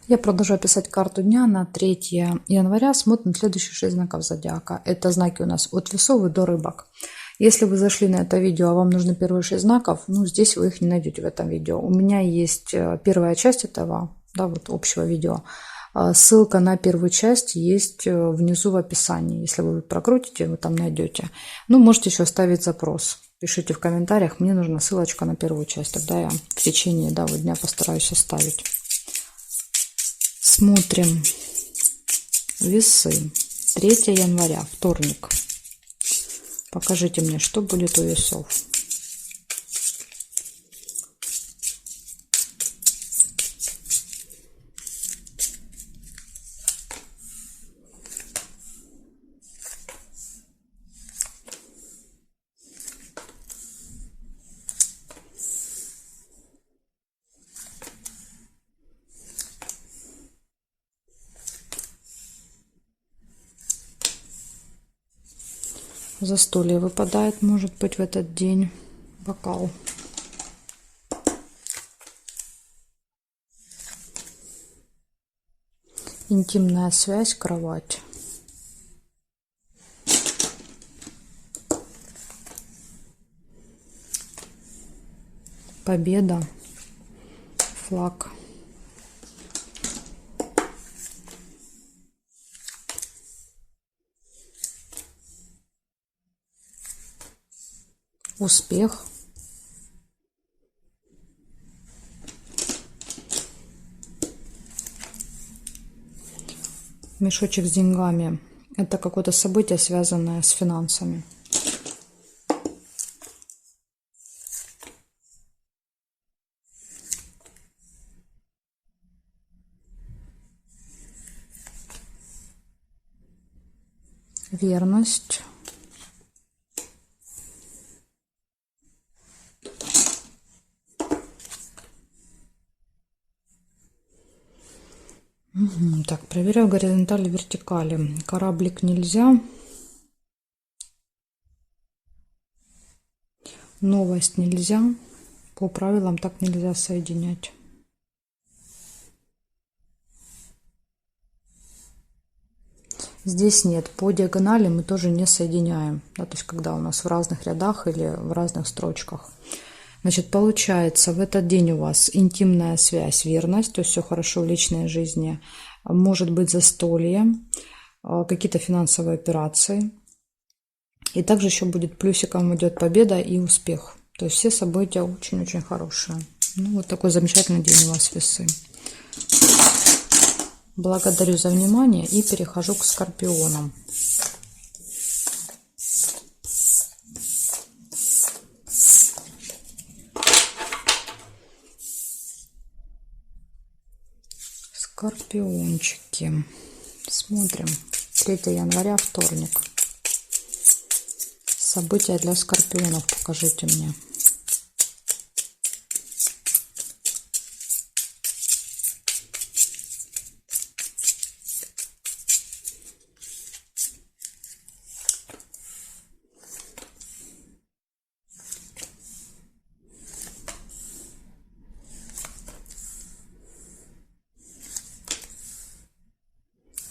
Я продолжаю писать карту дня на 3 января. Смотрим следующие 6 знаков зодиака. Это знаки у нас от весов и до рыбок. Если вы зашли на это видео, а вам нужны первые 6 знаков, здесь вы их не найдете в этом видео. У меня есть первая часть этого, вот общего видео. Ссылка на первую часть есть внизу в описании. Если вы прокрутите, вы там найдете. Можете еще оставить запрос. Пишите в комментариях, мне нужна ссылочка на первую часть. Тогда я в течение дня постараюсь оставить. Смотрим весы. 3 января, вторник. Покажите мне, что будет у весов. Застолье выпадает, может быть, в этот день. Бокал. Интимная связь, кровать. Победа, флаг. Успех. Мешочек с деньгами. Это какое-то событие, связанное с финансами. Верность. Так, проверяю горизонтали, вертикали. Кораблик нельзя. Новость нельзя. По правилам так нельзя соединять. Здесь нет. По диагонали мы тоже не соединяем. То есть, когда у нас в разных рядах или в разных строчках. Значит, получается, в этот день у вас интимная связь, верность, то есть все хорошо в личной жизни. Может быть застолье, какие-то финансовые операции. И также еще будет плюсиком идет победа и успех. То есть все события очень-очень хорошие. Вот такой замечательный день у вас, весы. Благодарю за внимание и перехожу к скорпионам. Скорпиончики. Смотрим. 3 января, вторник. События для скорпионов покажите мне.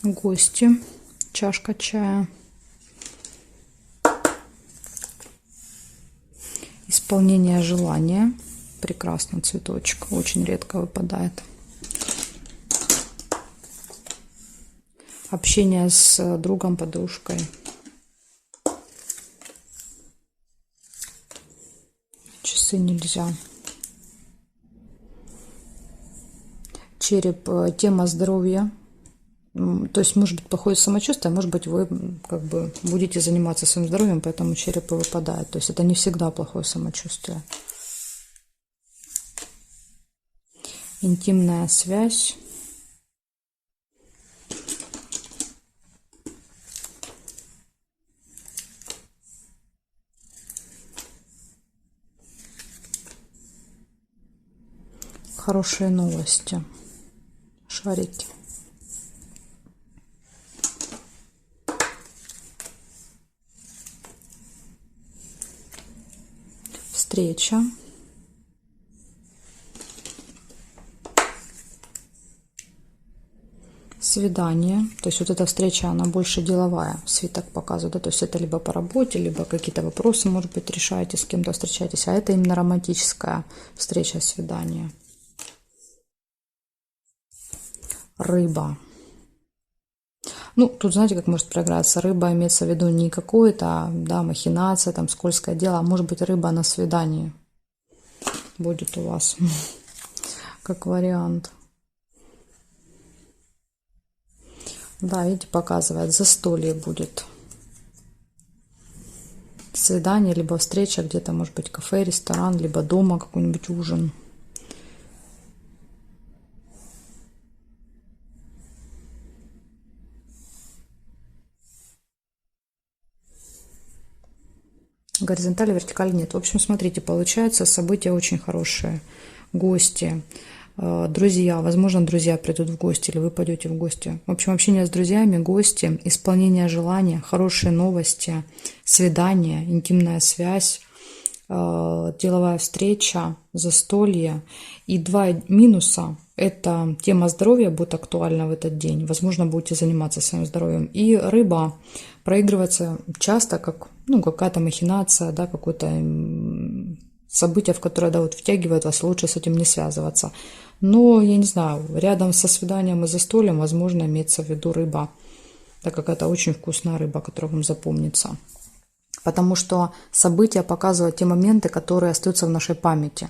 Гости. Чашка чая. Исполнение желания. Прекрасный цветочек. Очень редко выпадает. Общение с другом, подружкой. Часы нельзя. Череп. Тема здоровья. То есть, может быть, плохое самочувствие, может быть, вы будете заниматься своим здоровьем, поэтому череп и выпадает. То есть, это не всегда плохое самочувствие. Интимная связь. Хорошие новости. Шарики. Встреча. свидание. То есть вот эта встреча, она больше деловая, свиток показывает. Да? То есть это либо по работе, либо какие-то вопросы, может быть, решаете, с кем-то встречаетесь. А это именно романтическая встреча, свидание. Рыба. Ну, тут, знаете, как может проиграться. Рыба имеется в виду не какое-то, да, махинация, там, скользкое дело, а может быть, рыба на свидании будет у вас, как вариант. Да, видите, показывает, застолье будет. Свидание, либо встреча где-то, может быть, кафе, ресторан, либо дома какой-нибудь ужин. Горизонтали, вертикали нет. В общем, смотрите, получается, события очень хорошие. Гости, друзья, возможно, друзья придут в гости, или вы пойдете в гости. В общем, общение с друзьями, гости, исполнение желания, хорошие новости, свидание, интимная связь, деловая встреча, застолье. И два минуса – это тема здоровья будет актуальна в этот день. Возможно, будете заниматься своим здоровьем. И рыба проигрывается часто как, ну, какая-то махинация, да, какое-то событие, в которое, да, вот втягивает вас, лучше с этим не связываться. Но, я не знаю, рядом со свиданием и застольем, возможно, имеется в виду рыба. Да, какая-то очень вкусная рыба, которая вам запомнится. Потому что события показывают те моменты, которые остаются в нашей памяти.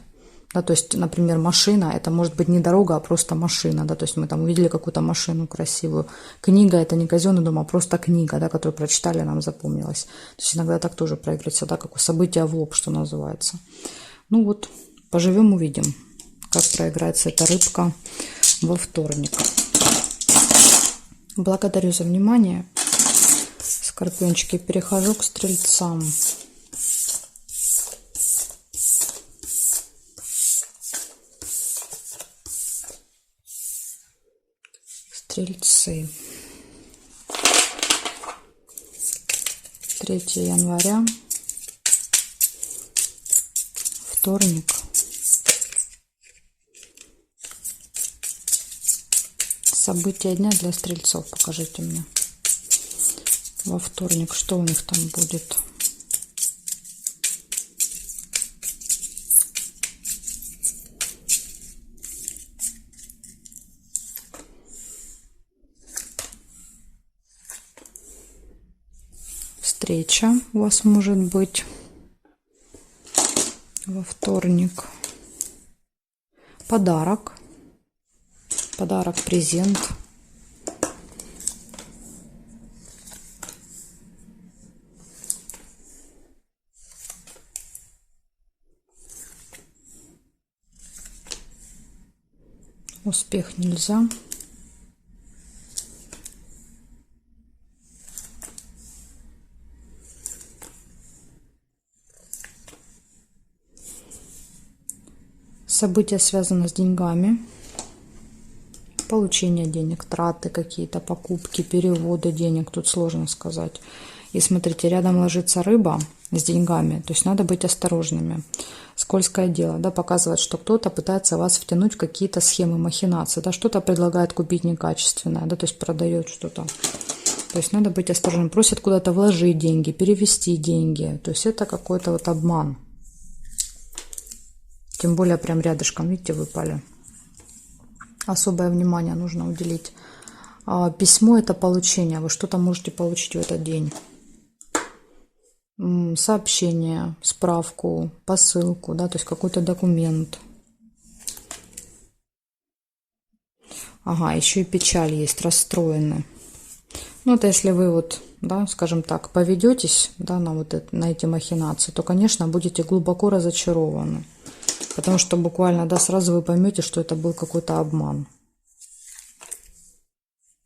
Да, то есть, например, машина, это может быть не дорога, а просто машина. Да, то есть мы там увидели какую-то машину красивую. Книга – это не казенный дом, а просто книга, да, которую прочитали, нам запомнилась. То есть иногда так тоже проигрывается, да, как событие в лоб, что называется. Ну вот, поживем, увидим, как проиграется эта рыбка во вторник. Благодарю за внимание. Скорпиончики, перехожу к стрельцам. Стрельцы. 3 января. Вторник. События дня для стрельцов. Покажите мне. Во вторник, что у них там будет? Встреча у вас может быть во вторник. Подарок. Подарок, презент. Успех нельзя. События связаны с деньгами. Получение денег, траты какие-то, покупки, переводы денег. Тут сложно сказать. И смотрите, рядом ложится рыба с деньгами. То есть надо быть осторожными. Скользкое дело, да, показывает, что кто-то пытается вас втянуть в какие-то схемы, махинации, да, что-то предлагает купить некачественное, да, то есть продает что-то. То есть надо быть осторожным. Просят куда-то вложить деньги, перевести деньги. То есть это какой-то вот обман. Тем более прям рядышком, видите, выпали. Особое внимание нужно уделить. Письмо – это получение. Вы что-то можете получить в этот день. Сообщение, справку, посылку, да, то есть какой-то документ. Ага, еще и печаль есть, расстроены. Ну, это если вы вот, да, скажем так, поведетесь, да, на вот это, на эти махинации, то, конечно, будете глубоко разочарованы. Потому что буквально, да, сразу вы поймете, что это был какой-то обман.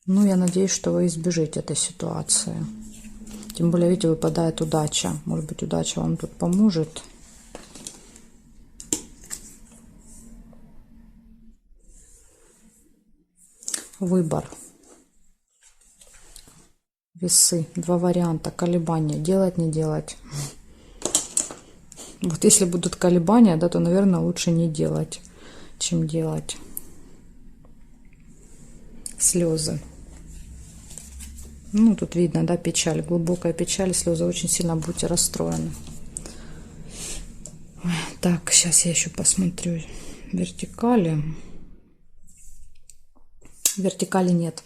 Ну, я надеюсь, что вы избежите этой ситуации. Тем более, видите, выпадает удача. Может быть, удача вам тут поможет. Выбор. Весы. 2 варианта. Колебания. Делать, не делать. Вот если будут колебания, да, то, наверное, лучше не делать, чем делать. Слезы. Ну, тут видно, да, печаль, глубокая печаль, слезы, очень сильно будете расстроены. Так, сейчас я еще посмотрю вертикали. Вертикали нет.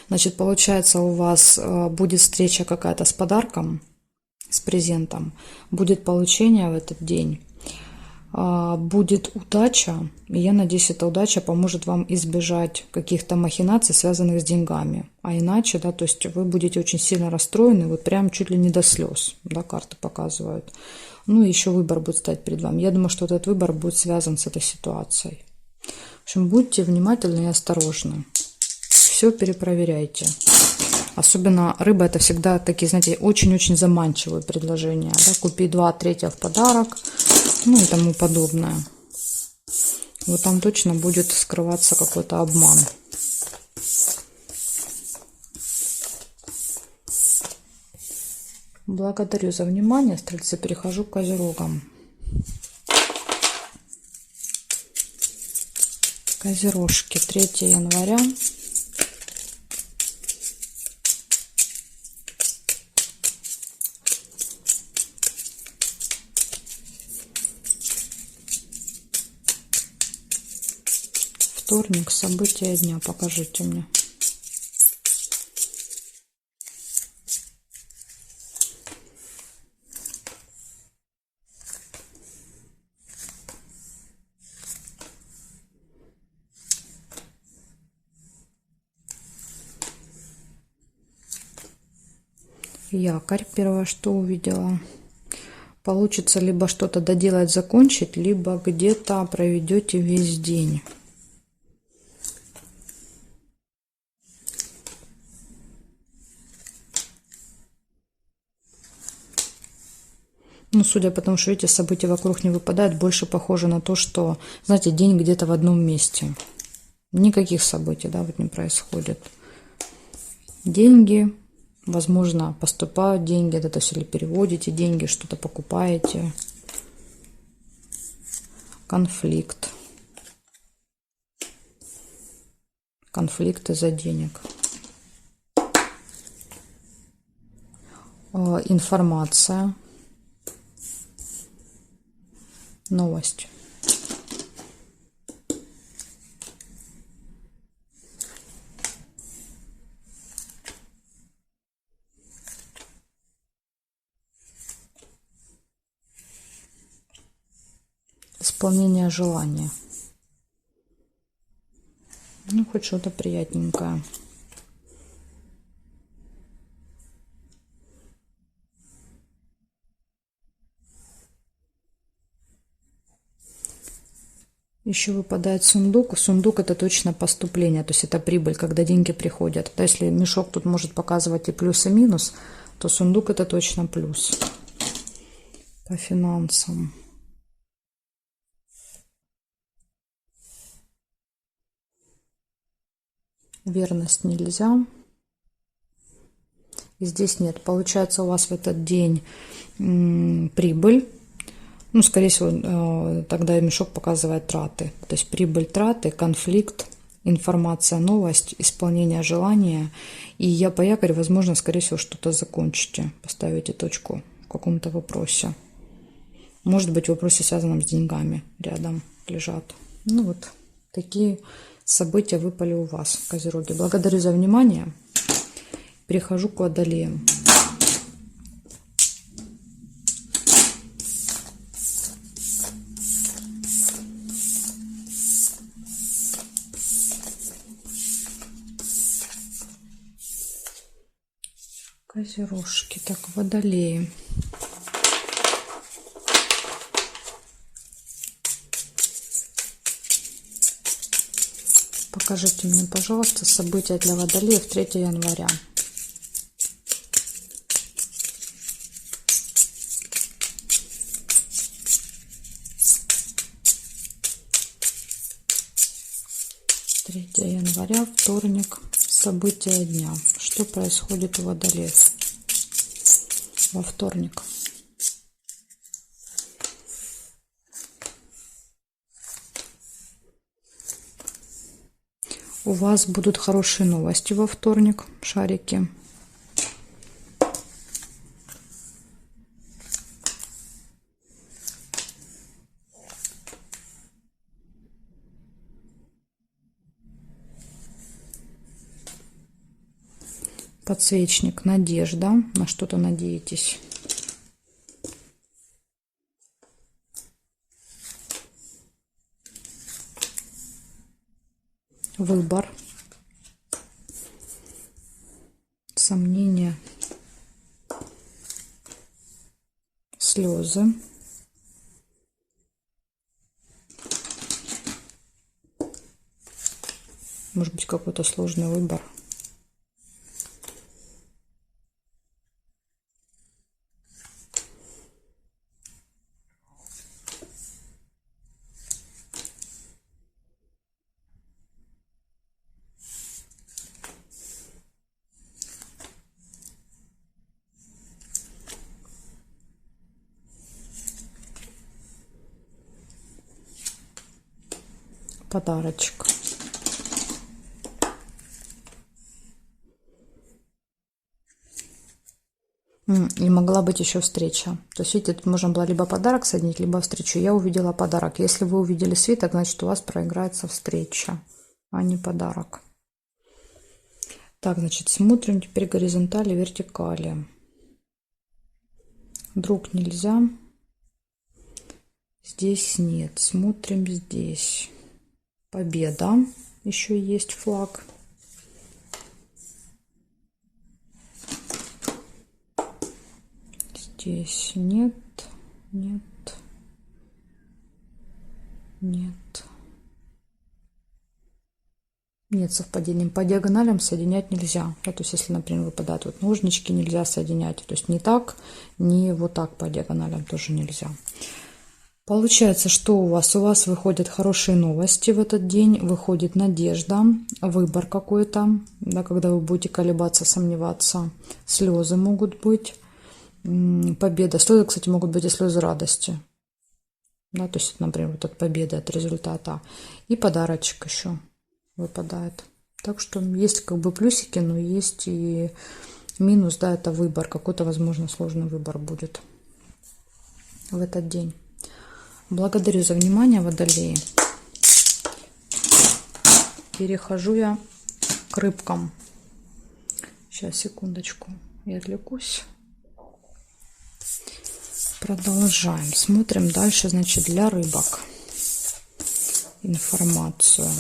Значит, получается, у вас будет встреча какая-то с подарком, с презентом. Будет получение в этот день. Будет удача. И я надеюсь, эта удача поможет вам избежать каких-то махинаций, связанных с деньгами. А иначе, да, то есть вы будете очень сильно расстроены, вот прям чуть ли не до слез, да, карты показывают. Ну, и еще выбор будет стоять перед вами. Я думаю, что этот выбор будет связан с этой ситуацией. В общем, будьте внимательны и осторожны. Все перепроверяйте. Особенно рыба — это всегда такие, знаете, очень-очень заманчивые предложения. Да? Купи 2/3 в подарок, ну и тому подобное. Вот там точно будет скрываться какой-то обман. Благодарю за внимание, стрельцы. Перехожу к козерогам. Козерожки, 3 января. Вторник, события дня, покажите мне. Якорь, первое, что увидела. Получится либо что-то доделать, закончить, либо где-то проведете весь день. Ну, судя по тому, что, видите, события вокруг не выпадают, больше похоже на то, что, знаете, день где-то в одном месте. Никаких событий, да, вот не происходит. Деньги, возможно, поступают деньги, это то есть или переводите деньги, что-то покупаете. Конфликт. Конфликт из-за денег. Информация. Новость. Исполнение желания. Ну, хоть что-то приятненькое. Еще выпадает сундук. Сундук — это точно поступление, то есть это прибыль, когда деньги приходят. Да, если мешок тут может показывать и плюс, и минус, то сундук — это точно плюс. По финансам. Верность нельзя. И здесь нет. Получается, у вас в этот день прибыль. Ну, скорее всего, тогда мешок показывает траты. То есть прибыль, траты, конфликт, информация, новость, исполнение желания. И я по якорю, возможно, скорее всего, что-то закончите. Поставите точку в каком-то вопросе. Может быть, в вопросе, связанном с деньгами, рядом лежат. Ну вот, такие события выпали у вас, козероги. Благодарю за внимание. Перехожу к водолеям. Козерожки. Так, водолеи. Покажите мне, пожалуйста, события для водолеев 3 января. Января, вторник, события дня. Что происходит у водолеев во вторник? У вас будут хорошие новости во вторник, шарики. Подсвечник надежда. На что-то надеетесь. Выбор. Сомнения. Слезы. Может быть, какой-то сложный выбор. Подарочек. И могла быть еще встреча. То есть, видите, тут можно было либо подарок соединить, либо встречу. Я увидела подарок. Если вы увидели свиток, значит, у вас проиграется встреча, а не подарок. Так, значит, смотрим теперь горизонтали, вертикали. Друг нельзя. Здесь нет. Смотрим здесь. Победа. Еще есть флаг. Здесь нет, нет, нет. Нет совпадений. По диагоналям соединять нельзя. Да, то есть, если, например, выпадают вот ножнички, нельзя соединять. То есть, не так, не вот так по диагоналям тоже нельзя. Получается, что у вас? У вас выходят хорошие новости в этот день, выходит надежда, выбор какой-то, да, когда вы будете колебаться, сомневаться. Слезы могут быть, победа. Слезы, кстати, могут быть и слезы радости. Да, то есть, например, вот от победы, от результата. И подарочек еще выпадает. Так что есть как бы плюсики, но есть и минус, да, это выбор. Какой-то, возможно, сложный выбор будет в этот день. Благодарю за внимание, водолеи. Перехожу я к рыбкам. Сейчас, секундочку, я отвлекусь. Продолжаем. Смотрим дальше, значит, для рыбок. Информацию.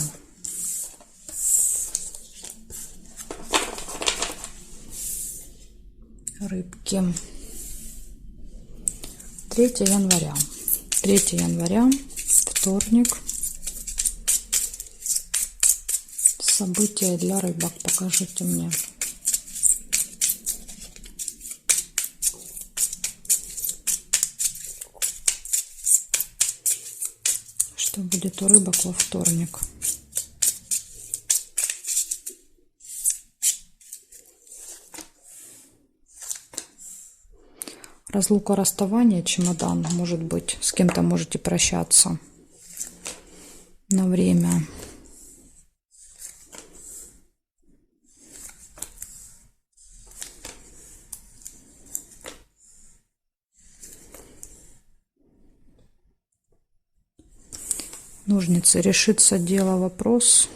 Рыбки. 3 января. 3 января, вторник. События для рыбок покажите мне. Что будет у рыбок во вторник? Разлука, расставание, чемодан, может быть, с кем-то можете прощаться на время. Ножницы, решится дело, вопрос.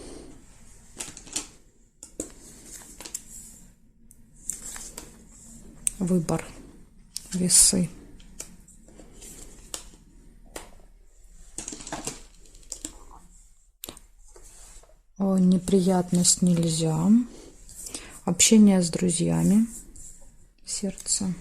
Выбор. Весы. Неприятность нельзя. Общение с друзьями. Сердце.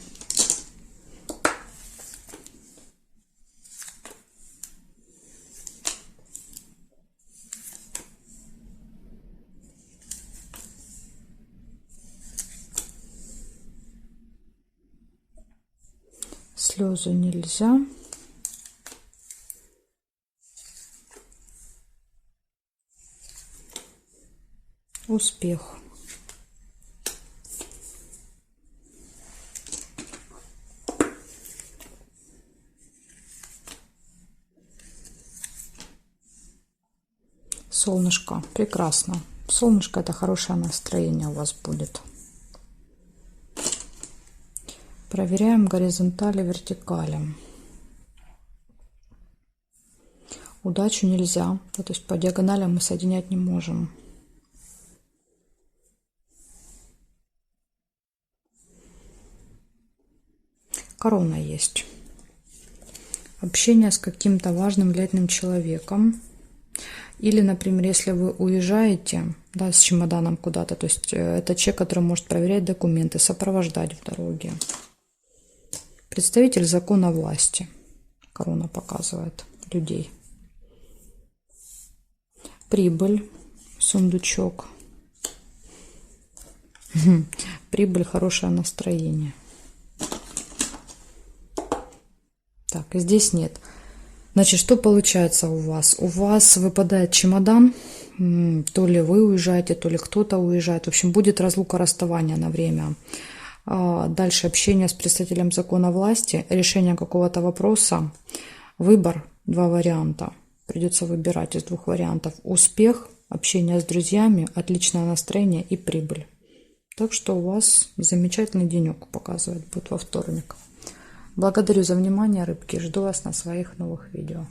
Слезы нельзя. Успех. Солнышко. Прекрасно. Солнышко — это хорошее настроение у вас будет. Проверяем горизонтали, вертикали. Удачу нельзя. То есть по диагоналям мы соединять не можем. Корона есть. Общение с каким-то важным, влиятельным человеком. Или, например, если вы уезжаете, да, с чемоданом куда-то, то есть это человек, который может проверять документы, сопровождать в дороге. Представитель закона власти. Корона показывает людей. Прибыль, сундучок. Прибыль, хорошее настроение. Так, и здесь нет. Значит, что получается у вас? У вас выпадает чемодан, то ли вы уезжаете, то ли кто-то уезжает. В общем, будет разлука, расставание на время. Дальше общение с представителем закона власти, решение какого-то вопроса, выбор, 2 варианта. Придется выбирать из 2 вариантов. Успех, общение с друзьями, отличное настроение и прибыль. Так что у вас замечательный денек, показывает, будет во вторник. Благодарю за внимание, рыбки. Жду вас на своих новых видео.